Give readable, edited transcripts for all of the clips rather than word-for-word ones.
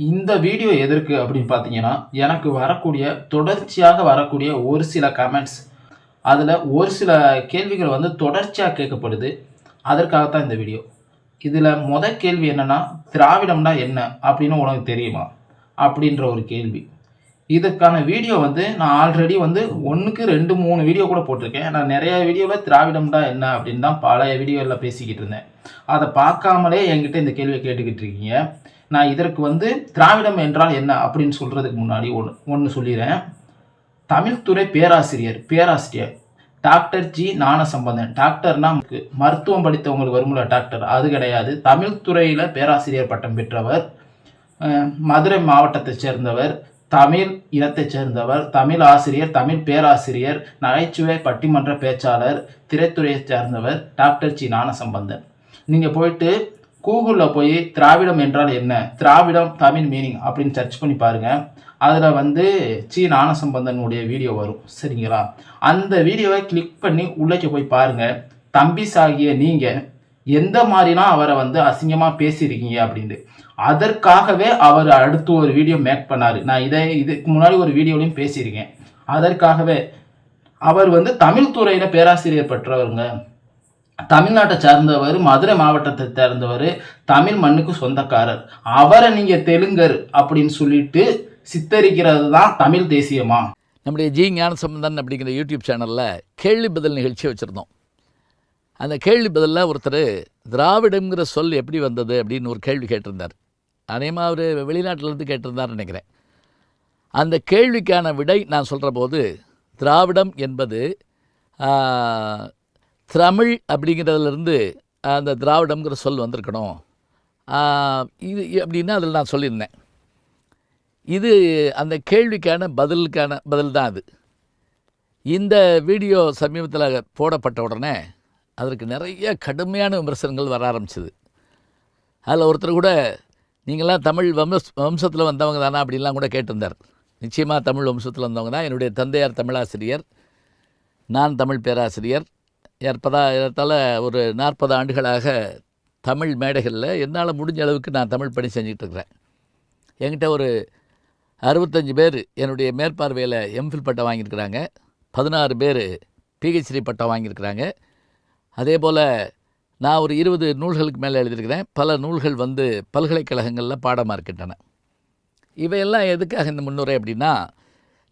இந்த வீடியோ எதற்கு அப்படின்னு பார்த்தீங்கன்னா, எனக்கு தொடர்ச்சியாக வரக்கூடிய ஒரு சில கமெண்ட்ஸ், அதில ஒரு சில கேள்விகள் வந்து தொடர்ச்சியா கேட்கப்படுது. அதற்காகத்தான் இந்த வீடியோ. இதில கேள்வி என்னன்னா, "திராவிடம்னா என்ன? அப்படின்னு உனக்கு தெரியுமா?" அப்படின்ற ஒரு கேள்வி. இதுக்கான வீடியோ வந்து நான் ஆல்ரெடி வந்து 1க்கு 2, 3 வீடியோ கூட போட்டிருக்கேன். நான் நெறைய வீடியோல திராவிடம்னா என்ன அப்படின்னு தான் பழைய வீடியோல பேசிக்கிட்டு இருந்தேன். அத பார்க்காமலே என்கிட்ட இந்த கேள்விய கேட்டுக்கிட்டு இருக்கீங்க. நான் இதற்கு வந்து திராவிடம் என்றால் என்ன அப்படின்னு சொல்றதுக்கு முன்னாடி ஒண்ணு சொல்லிர்றேன். தமிழ்துறை பேராசிரியர் டாக்டர் ஜி. ஞானசம்பந்தன். டாக்டர்னா மருத்துவம் படித்தவங்களுக்கு வரும்ல டாக்டர், அது கிடையாது. தமிழ் துறையில பேராசிரியர் பட்டம் பெற்றவர். மதுரை மாவட்டத்தைச் சேர்ந்தவர். தமிழ் இனத்தைச் சேர்ந்தவர். தமிழ் ஆசிரியர், தமிழ் பேராசிரியர், நகைச்சுவை பட்டிமன்ற பேச்சாளர், திரைத்துறையைச் சேர்ந்தவர் டாக்டர் ஜி. ஞானசம்பந்தன். நீங்க போயிட்டு கூகுள்ல போய் திராவிடம் என்றால் என்ன, திராவிடம் தமிழ் மீனிங் அப்படின்னு சர்ச் பண்ணி பாருங்க. அதுல வந்து சி. ஞானசம்பந்தனுடைய வீடியோ வரும். சரிங்களா? அந்த வீடியோவை கிளிக் பண்ணி உள்ளே போய் பாருங்க. தம்பிஸ் ஆகிய நீங்க எந்த மாதிரிலாம் அவரை வந்து அசிங்கமா பேசியிருக்கீங்க அப்படின்ட்டு. அதற்காகவே அவர் அடுத்து ஒரு வீடியோ மேக் பண்ணாரு. நான் இதுக்கு முன்னாடி ஒரு வீடியோலையும் பேசியிருக்கேன். அதற்காகவே அவர் வந்து தமிழ் துறையில பேராசிரியர் பெற்றவருங்க. தமிழ்நாட்டை சார்ந்தவர், மதுரை மாவட்டத்தை சேர்ந்தவர், தமிழ் மண்ணுக்கு சொந்தக்காரர். அவரை நீங்க தெலுங்கர் அப்படின்னு சொல்லிட்டு சித்தரிக்கிறது தான் தமிழ் தேசியமா? நம்முடைய ஜி. ஞானசம்பந்தன் அப்படிங்கிற யூடியூப் சேனலில் கேள்வி பதில் நிகழ்ச்சி வச்சுருந்தோம். அந்த கேள்வி பதிலில் ஒருத்தர் திராவிடங்கிற சொல் எப்படி வந்தது அப்படின்னு ஒரு கேள்வி கேட்டிருந்தார். அதேமாக அவர் வெளிநாட்டிலேருந்து கேட்டிருந்தார்னு நினைக்கிறேன். அந்த கேள்விக்கான விடை நான் சொல்கிற போது, திராவிடம் என்பது தமிழ் அப்படிங்கிறதுலேருந்து அந்த திராவிடங்கிற சொல் வந்திருக்கணும் இது அப்படின்னா அதில் நான் சொல்லியிருந்தேன். இது அந்த கேள்விக்கான பதில் தான் அது. இந்த வீடியோ சமீபத்தில் போடப்பட்ட உடனே அதற்கு நிறைய கடுமையான விமர்சனங்கள் வர ஆரம்பிச்சிது. அதில் ஒருத்தர் கூட, நீங்களாம் தமிழ் வம்சத்தில் வந்தவங்க தானே அப்படின்லாம் கூட கேட்டிருந்தார். நிச்சயமாக தமிழ் வம்சத்தில் வந்தவங்க தான். என்னுடைய தந்தையார் தமிழாசிரியர், நான் தமிழ் பேராசிரியர். ஏறத்தாழ ஒரு 40 ஆண்டுகளாக தமிழ் மேடைகளில் என்னால் முடிஞ்ச அளவுக்கு நான் தமிழ் பணி செஞ்சிட்ருக்கிறேன். என்கிட்ட ஒரு 65 பேர் என்னுடைய மேற்பார்வையில் எம்ஃபில் பட்டம் வாங்கியிருக்கிறாங்க. 16 பேர் பிஹெச்டி பட்டம் வாங்கியிருக்கிறாங்க. அதே போல் நான் ஒரு 20 நூல்களுக்கு மேலே எழுதியிருக்கிறேன். பல நூல்கள் வந்து பல்கலைக்கழகங்களில் பாடமாக இருக்கின்றன. இவையெல்லாம் எதுக்காக இந்த முன்னுரை அப்படின்னா,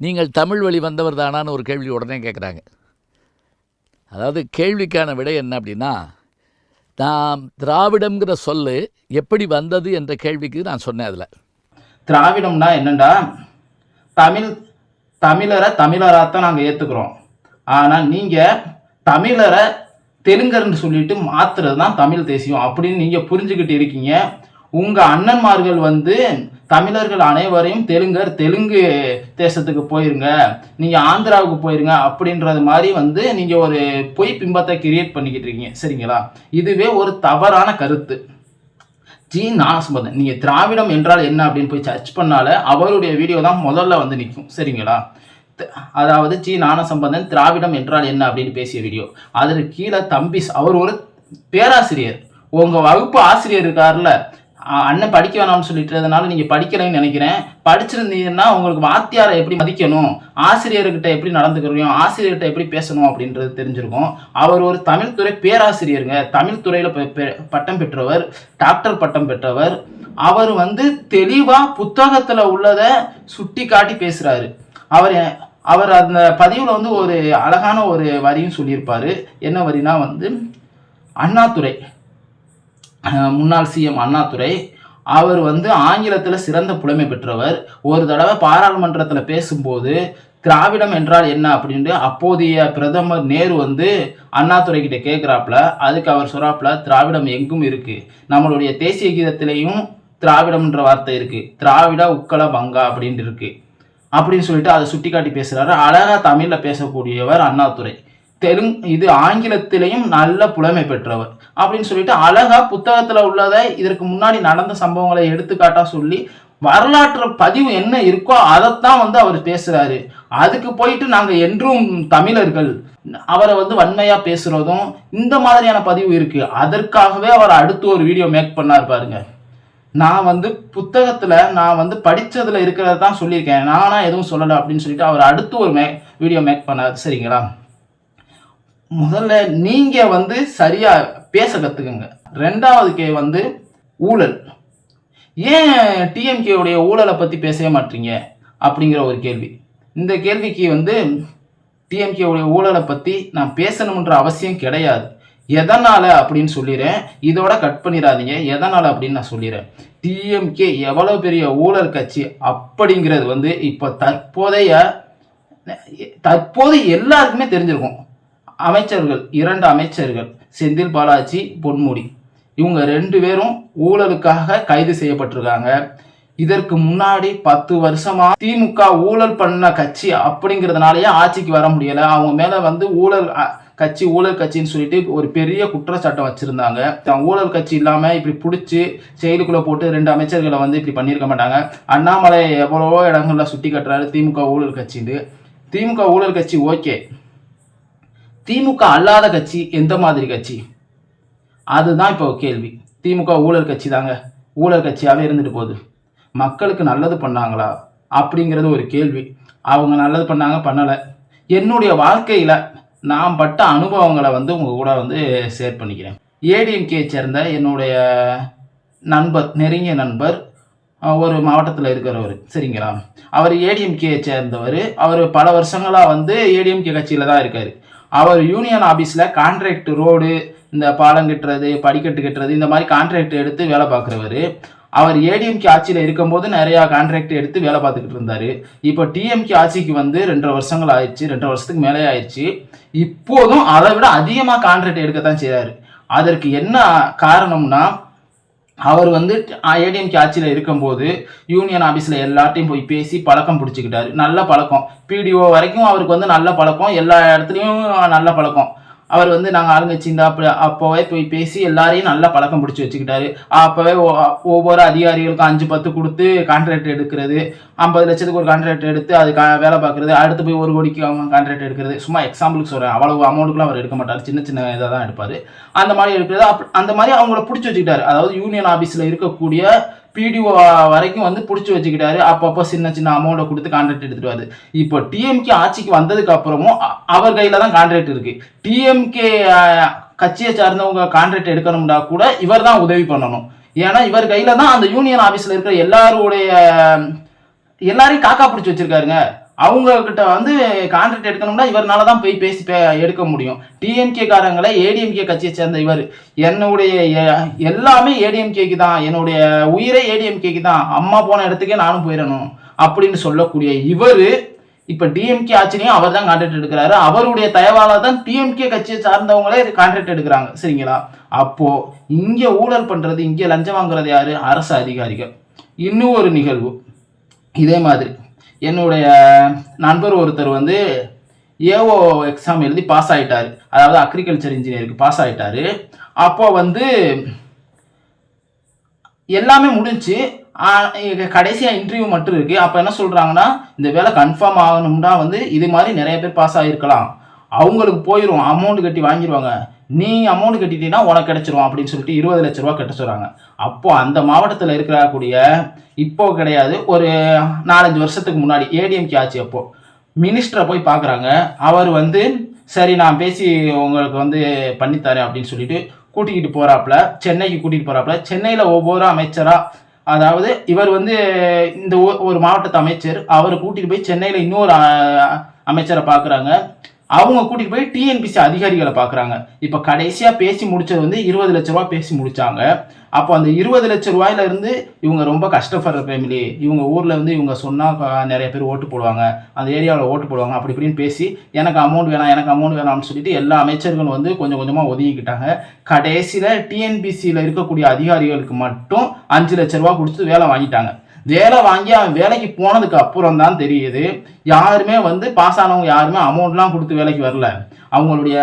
நீங்கள் தமிழ் வழி வந்தவர் தானான்னு ஒரு கேள்வி உடனே கேட்குறாங்க. அதாவது கேள்விக்கான விடை என்ன அப்படின்னா, நான் திராவிடம்ங்கிற சொல்லு எப்படி வந்தது என்ற கேள்விக்கு நான் சொன்னேன். அதில் திராவிடம்னா என்னண்டா, தமிழரை தமிழராத்தான் நாங்கள் ஏற்றுக்கிறோம். ஆனால் நீங்கள் தமிழரை தெலுங்கர்னு சொல்லிட்டு மாத்துறது தான் தமிழ் தேசியம் அப்படின்னு நீங்க புரிஞ்சுக்கிட்டு இருக்கீங்க. உங்க அண்ணன்மார்கள் வந்து தமிழர்கள் அனைவரையும் தெலுங்கு தேசத்துக்கு போயிருங்க, நீங்க ஆந்திராவுக்கு போயிருங்க அப்படின்றது மாதிரி வந்து நீங்க ஒரு பொய் பிம்பத்தை கிரியேட் பண்ணிக்கிட்டு இருக்கீங்க. சரிங்களா? இதுவே ஒரு தவறான கருத்து. ஜி. ஞானசம்பந்தன், நீங்க திராவிடம் என்றால் என்ன அப்படின்னு போய் சர்ச் பண்ணால அவருடைய வீடியோ தான் முதல்ல வந்து நிற்கும். சரிங்களா? அதாவது ஜி. ஞானசம்பந்தன் திராவிடம் என்றால் என்ன அப்படின்னு பேசிய வீடியோ. அதற்கு கீழே தம்பிஸ், அவர் ஒரு பேராசிரியர். உங்க வகுப்பு ஆசிரியர் இருக்காருல்ல, அண்ணன் படிக்க வேணாம்னு சொல்லிட்டுறதுனால நீங்க படிக்கலைன்னு நினைக்கிறேன். படிச்சிருந்தீங்கன்னா உங்களுக்கு வாத்தியாரை எப்படி மதிக்கணும், ஆசிரியர்கிட்ட எப்படி நடந்துக்கிறோம், ஆசிரியர்கிட்ட எப்படி பேசணும் அப்படின்றது தெரிஞ்சிருக்கும். அவர் ஒரு தமிழ் துறை பேராசிரியருங்க. தமிழ் துறையில பட்டம் பெற்றவர், டாக்டர் பட்டம் பெற்றவர். அவர் வந்து தெளிவா புத்தகத்துல உள்ளதை சுட்டி காட்டி பேசுறாரு. அவர் அந்த பதிவில் வந்து ஒரு அழகான ஒரு வரியும் சொல்லியிருப்பாரு. என்ன வரினா வந்து, அண்ணாதுரை, முன்னாள் சிஎம் அண்ணாதுரை, அவர் வந்து ஆங்கிலத்தில் சிறந்த புலமை பெற்றவர். ஒரு தடவை பாராளுமன்றத்தில் பேசும்போது திராவிடம் என்றால் என்ன அப்படின்ட்டு அப்போதைய பிரதமர் நேரு வந்து அண்ணாதுரை கிட்ட கேட்குறாப்புல. அதுக்கு அவர் சொல்றாப்புல, திராவிடம் எங்கும் இருக்கு, நம்மளுடைய தேசிய கீதத்திலையும் திராவிடம்ன்ற வார்த்தை இருக்கு, திராவிட உக்கல பங்கா அப்படின்ட்டு இருக்கு அப்படின்னு சொல்லிட்டு அதை சுட்டி காட்டி பேசுறாரு. அழகா தமிழ்ல பேசக்கூடியவர் அண்ணாதுரை. இது ஆங்கிலத்திலையும் நல்ல புலமை பெற்றவர் அப்படின்னு சொல்லிட்டு அழகா புத்தகத்துல உள்ளதை, இதற்கு முன்னாடி நடந்த சம்பவங்களை எடுத்துக்காட்டா சொல்லி வரலாற்று பதிவு என்ன இருக்கோ அதைத்தான் வந்து அவர் பேசுறாரு. அதுக்கு போயிட்டு நாங்க என்றும் தமிழர்கள் அவரை வந்து வன்மையா பேசுறதும் இந்த மாதிரியான பதிவு இருக்கு. அதற்காகவே அவர் அடுத்து ஒரு வீடியோ மேக் பண்ணார் பாருங்க. நான் வந்து புத்தகத்துல நான் வந்து படிச்சதுல இருக்கிறத தான் சொல்லியிருக்கேன், நானா எதுவும் சொல்லலை அப்படின்னு சொல்லிட்டு அவர் அடுத்து ஒரு வீடியோ மேக் பண்ணார். சரிங்களா? முதல்ல நீங்க வந்து சரியா பேச கத்துக்குங்க. ரெண்டாவது வந்து ஊழல். ஏன் டிஎம்கே உடைய ஊழலை பத்தி பேசவே மாட்டீங்க அப்படிங்கிற ஒரு கேள்வி. இந்த கேள்விக்கு வந்து டிஎம்கே உடைய ஊழலை பத்தி நான் பேசணும்ன்ற அவசியம் கிடையாது. எதனால அப்படின்னு சொல்லிடுறேன். இதோட கட் பண்ணிடாதீங்க. எதனால அப்படின்னு நான் சொல்லிடுறேன். டிஎம்கே எவ்வளவு பெரிய ஊழல் கட்சி அப்படிங்கிறது வந்து இப்போ தற்போது எல்லாருக்குமே தெரிஞ்சிருக்கும். அமைச்சர்கள், 2 அமைச்சர்கள், செந்தில் பாலாஜி, பொன்முடி, இவங்க 2 பேரும் ஊழலுக்காக கைது செய்யப்பட்டிருக்காங்க. இதற்கு முன்னாடி 10 வருஷமா திமுக ஊழல் பண்ண கட்சி அப்படிங்கிறதுனாலயே ஆட்சிக்கு வர முடியல. அவங்க மேல வந்து ஊழல் கட்சின்னு சொல்லிட்டு ஒரு பெரிய குற்றச்சாட்டை வச்சிருந்தாங்க. ஊழல் கட்சி இல்லாம இப்படி பிடிச்சி செயலுக்குள்ள போட்டு 2 அமைச்சர்களை வந்து இப்படி பண்ணியிருக்க மாட்டாங்க. அண்ணாமலை எவ்வளவோ இடங்கள்ல சுட்டி கட்டுறாரு திமுக ஊழல் கட்சின்னு. திமுக ஊழல் கட்சி ஓகே, திமுக அல்லாத கட்சி எந்த மாதிரி கட்சி? அதுதான் இப்போ கேள்வி. திமுக ஊழல் கட்சி தாங்க, ஊழல் கட்சியாவே இருந்துட்டு போகுது. மக்களுக்கு நல்லது பண்ணாங்களா அப்படிங்கிறது ஒரு கேள்வி. அவங்க நல்லது பண்ணாங்க, பண்ணலை. என்னுடைய வாழ்க்கையில நான் பட்ட அனுபவங்களை வந்து உங்க கூட வந்து ஷேர் பண்ணிக்கிறேன். ஏடிஎம்கே சேர்ந்த என்னுடைய நண்பர், நெருங்கிய நண்பர், ஒரு மாவட்டத்தில் இருக்கிறவர். சரிங்களா? அவர் ஏடிஎம்கே சேர்ந்தவர். அவர் பல வருஷங்களா வந்து ஏடிஎம்கே கட்சியில தான் இருக்காரு. அவர் யூனியன் ஆபீஸ்ல கான்ட்ராக்ட் ரோடு, இந்த பாலம் கட்டுறது, படிக்கட்டு கட்டுறது, இந்த மாதிரி கான்ட்ராக்ட் எடுத்து வேலை பார்க்குறவர். அவர் ஏடிஎம்கே ஆட்சியில் இருக்கும்போது நிறையா கான்ட்ராக்ட் எடுத்து வேலை பார்த்துக்கிட்டு இருந்தார். இப்போ டிஎம்கே ஆட்சிக்கு வந்து 2.5 வருஷங்கள் ஆயிடுச்சு, 2.5 வருஷத்துக்கு மேலே ஆயிடுச்சு. இப்போதும் அதை விட அதிகமாக கான்ட்ராக்ட் எடுக்கத்தான் செய்கிறாரு. அதற்கு என்ன காரணம்னா, அவர் வந்து ஏடிஎம்கே ஆட்சியில் இருக்கும்போது யூனியன் ஆஃபீஸில் எல்லார்ட்டையும் போய் பேசி பழக்கம் பிடிச்சிக்கிட்டாரு. நல்ல பழக்கம், பிடிஓ வரைக்கும் அவருக்கு வந்து நல்ல பழக்கம், எல்லா இடத்துலையும் நல்ல பழக்கம். அவர் வந்து நாங்கள் ஆளுங்கட்சி இந்த அப்போவே போய் பேசி எல்லாரையும் நல்லா பழக்கம் பிடிச்சி வச்சுக்கிட்டாரு. அப்போவே ஒவ்வொரு அதிகாரிகளுக்கும் 5-10 கொடுத்து கான்ட்ராக்ட் எடுக்கிறது, 50 லட்சத்துக்கு ஒரு கான்ட்ராக்ட் எடுத்து அது வேலை பார்க்குறது, அடுத்து போய் 1 கோடிக்கு அவங்க கான்ட்ராக்ட் எடுக்கிறது. சும்மா எக்ஸாம்பிளுக்கு சொல்கிறேன், அவ்வளவு அமௌண்ட்டுக்குலாம் அவர் எடுக்க மாட்டார், சின்ன சின்ன இதாக தான் எடுப்பார். அந்த மாதிரி எடுக்கிறது, அந்த மாதிரி அவங்கள பிடிச்சி வச்சுக்கிட்டாரு. அதாவது யூனியன் ஆஃபீஸில் இருக்கக்கூடிய பிடிஓ வரைக்கும் வந்து பிடிச்சி வச்சுக்கிட்டாரு. அப்பப்போ சின்ன சின்ன அமௌண்ட்டை கொடுத்து கான்ட்ராக்ட் எடுத்துட்டு வருது. இப்போ டிஎம்கே ஆட்சிக்கு வந்ததுக்கு அப்புறமும் அவர் கையில தான் கான்ட்ராக்ட் இருக்கு. டிஎம்கே கட்சியை சார்ந்தவங்க கான்ட்ராக்ட் எடுக்கணும்னா கூட இவர் தான் உதவி பண்ணணும். ஏன்னா இவர் கையில தான் அந்த யூனியன் ஆபீஸ்ல இருக்கிற எல்லாரையும் காக்கா பிடிச்சி வச்சிருக்காருங்க. அவங்க கிட்ட வந்து கான்ட்ராக்ட் எடுக்கணும்னா இவர்னால தான் போய் பேசி எடுக்க முடியும். டிஎம்கே காரங்களை ஏடிஎம்கே கட்சியை சேர்ந்த இவர், என்னுடைய எல்லாமே ஏடிஎம்கேக்கு தான், என்னுடைய உயிரே ஏடிஎம்கேக்கு தான், அம்மா போன இடத்துக்கே நானும் போயிடணும் அப்படின்னு சொல்லக்கூடிய இவர் இப்ப டிஎம்கே ஆட்சிலையும் அவர் தான் கான்ட்ராக்ட் எடுக்கிறாரு. அவருடைய தயவால தான் டிஎம்கே கட்சியை சார்ந்தவங்களே கான்ட்ராக்ட் எடுக்கிறாங்க. சரிங்களா? அப்போ இங்க ஊழல் பண்றது, இங்க லஞ்சம் வாங்குறது யாரு? அரசு அதிகாரிகள். இன்னும் ஒரு நிகழ்வு இதே மாதிரி, என்னுடைய நண்பர் ஒருத்தர் வந்து ஏஓ எக்ஸாம் எழுதி பாஸ் ஆகிட்டாரு. அதாவது அக்ரிகல்ச்சர் இன்ஜினியருக்கு பாஸ் ஆகிட்டாரு. அப்போ வந்து எல்லாமே முடிஞ்சு கடைசியாக இன்டர்வியூ மட்டும் இருக்குது. அப்போ என்ன சொல்கிறாங்கன்னா, இந்த வேலை கன்ஃபார்ம் ஆகணும்னா வந்து இது மாதிரி நிறைய பேர் பாஸ் ஆகிருக்கலாம், அவங்களுக்கு போயிடும், அமௌண்ட் கட்டி வாங்கிடுவாங்க, நீ அமௌண்ட் கட்டிட்டீங்கன்னா உனக்கு கிடைச்சிரும் அப்படின்னு சொல்லிட்டு 20 லட்ச ரூபா கட்ட சொல்கிறாங்க. அப்போது அந்த மாவட்டத்தில் இருக்கக்கூடிய, இப்போ கிடையாது, ஒரு 4-5 வருஷத்துக்கு முன்னாடி ஏடிஎம்கே ஆட்சி அப்போ மினிஸ்டரை போய் பார்க்குறாங்க. அவர் வந்து சரி நான் பேசி உங்களுக்கு வந்து பண்ணித்தரேன் அப்படின்னு சொல்லிட்டு கூட்டிக்கிட்டு போகிறாப்புல, சென்னைக்கு கூட்டிகிட்டு போகிறாப்புல. சென்னையில் ஒவ்வொரு அமைச்சராக, அதாவது இவர் வந்து இந்த ஒரு மாவட்டத்து அமைச்சர், அவரை கூட்டிகிட்டு போய் சென்னையில் இன்னொரு அமைச்சரை பார்க்குறாங்க. அவங்க கூட்டிகிட்டு போய் டிஎன்பிசி அதிகாரிகளை பார்க்குறாங்க. இப்போ கடைசியாக பேசி முடிச்சது வந்து 20 லட்ச ரூபா பேசி முடித்தாங்க. அப்போ அந்த 20 லட்ச ரூபாயில இருந்து இவங்க ரொம்ப கஷ்டப்படுற ஃபேமிலி, இவங்க ஊரில் வந்து இவங்க சொன்னால் நிறைய பேர் ஓட்டு போடுவாங்க, அந்த ஏரியாவில் ஓட்டு போடுவாங்க, அப்படி இப்படின்னு பேசி எனக்கு அமௌண்ட் வேணாம்னு சொல்லிட்டு எல்லா அமைச்சர்களும் வந்து கொஞ்சம் கொஞ்சமாக ஒதுக்கிக்கிட்டாங்க. கடைசியில் டிஎன்பிசியில் இருக்கக்கூடிய அதிகாரிகளுக்கு மட்டும் 5 லட்ச ரூபா கொடுத்து வேலை வாங்கிட்டாங்க. வேலை வாங்கி அவன் வேலைக்கு போனதுக்கு அப்புறம் தான் தெரியுது, யாருமே வந்து பாஸ் ஆனவங்க யாருமே அமௌண்ட்லாம் கொடுத்து வேலைக்கு வரல, அவங்களுடைய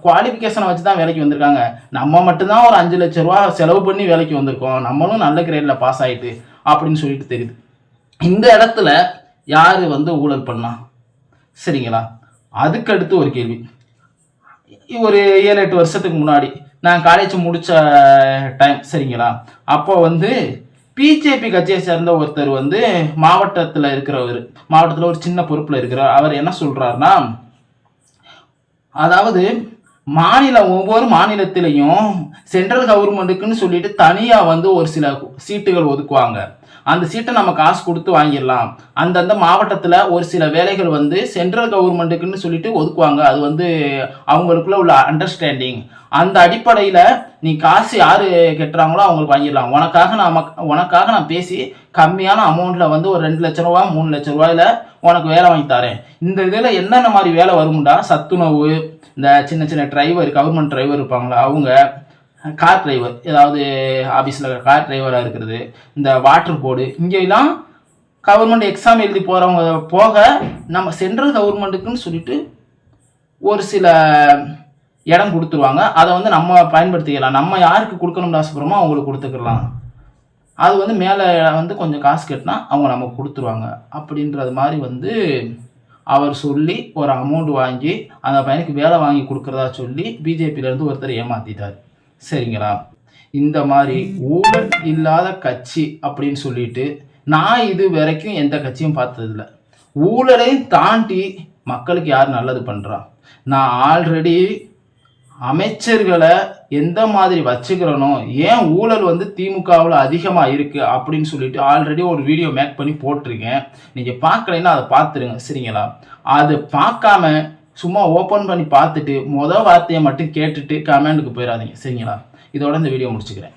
குவாலிஃபிகேஷனை வச்சு தான் வேலைக்கு வந்திருக்காங்க. நம்ம மட்டும்தான் ஒரு 5 லட்ச ரூபா செலவு பண்ணி வேலைக்கு வந்திருக்கோம், நம்மளும் நல்ல கிரேடில் பாஸ் ஆகிட்டு அப்படின்னு சொல்லிட்டு தெரியுது. இந்த இடத்துல யார் வந்து ஊழல் பண்ணா? சரிங்களா? அதுக்கடுத்து ஒரு கேள்வி. ஒரு 7-8 வருஷத்துக்கு முன்னாடி நான் காலேஜ் முடித்த டைம், சரிங்களா, அப்போ வந்து பிஜேபி கட்சியை சேர்ந்த ஒருத்தர் வந்து மாவட்டத்தில் இருக்கிறவர், மாவட்டத்தில் ஒரு சின்ன பொறுப்பில் இருக்கிறவர், அவர் என்ன சொல்றாருன்னா, அதாவது ஒவ்வொரு மாநிலத்திலையும் சென்ட்ரல் கவர்மெண்ட்டுக்குன்னு சொல்லிட்டு தனியாக வந்து ஒரு சில சீட்டுகள் ஒதுக்குவாங்க. அந்த சீட்டை நம்ம காசு கொடுத்து வாங்கிடலாம். அந்தந்த மாவட்டத்தில் ஒரு சில வேலைகள் வந்து சென்ட்ரல் கவர்மெண்ட்டுக்குன்னு சொல்லிட்டு ஒதுக்குவாங்க. அது வந்து அவங்களுக்குள்ள உள்ள அண்டர்ஸ்டாண்டிங். அந்த அடிப்படையில் நீ காசு யார் கட்டுறாங்களோ அவங்களுக்கு வாங்கிடலாம். உனக்காக நான் பேசி கம்மியான அமௌண்ட்டில் வந்து ஒரு 2 லட்ச ரூபா 3 லட்ச ரூபாயில் உனக்கு வேலை வாங்கி தரேன். இந்த இதில் என்னென்ன மாதிரி வேலை வரும்டா, சத்துணவு, இந்த சின்ன சின்ன டிரைவர், கவர்மெண்ட் டிரைவர் இருப்பாங்களா அவங்க, கார் டிரைவர், ஏதாவது ஆஃபீஸில் கார் டிரைவராக இருக்கிறது, இந்த வாட்டர் போர்டு, இங்கெல்லாம் கவர்மெண்ட் எக்ஸாம் எழுதி போகிறவங்க போக நம்ம சென்ட்ரல் கவர்மெண்ட்டுக்குன்னு சொல்லிட்டு ஒரு சில இடம் கொடுத்துருவாங்க. அதை வந்து நம்ம பயன்படுத்திக்கலாம். நம்ம யாருக்கு கொடுக்கணும்னு ஆசைப்படுறோமோ அவங்களுக்கு கொடுத்துக்கலாம். அது வந்து மேலே வந்து கொஞ்சம் காசு கட்டினா அவங்க நமக்கு கொடுத்துருவாங்க அப்படின்றது மாதிரி வந்து அவர் சொல்லி ஒரு அமௌண்ட் வாங்கி அந்த பையனுக்கு வேலை வாங்கி கொடுக்குறதா சொல்லி பிஜேபியிலேருந்து ஒருத்தர் ஏமாற்றிட்டார். சரிங்களா? இந்த மாதிரி ஊழல் இல்லாத கட்சி அப்படின்னு சொல்லிட்டு நான் இது வரைக்கும் எந்த கட்சியும் பார்த்ததில்ல. ஊழலையும் தாண்டி மக்களுக்கு யார் நல்லது பண்ணுறா? நான் ஆல்ரெடி அமைச்சர்களை எந்த மாதிரி வச்சுக்கிறனோ, ஏன் ஊழல் வந்து திமுகவில் அதிகமாக இருக்குது அப்படின்னு சொல்லிட்டு ஆல்ரெடி ஒரு வீடியோ மேக் பண்ணி போட்டிருக்கேன். நீங்கள் பார்க்கலைன்னா அதை பார்த்துருங்க. சரிங்களா? அது பார்க்காம சும்மா ஓப்பன் பண்ணி பார்த்துட்டு வார்த்தையை மட்டும் கேட்டுட்டு கமெண்ட்டுக்கு போயிடாதீங்க. சரிங்களா? இதோட இந்த வீடியோ முடிச்சுக்கிறேன்.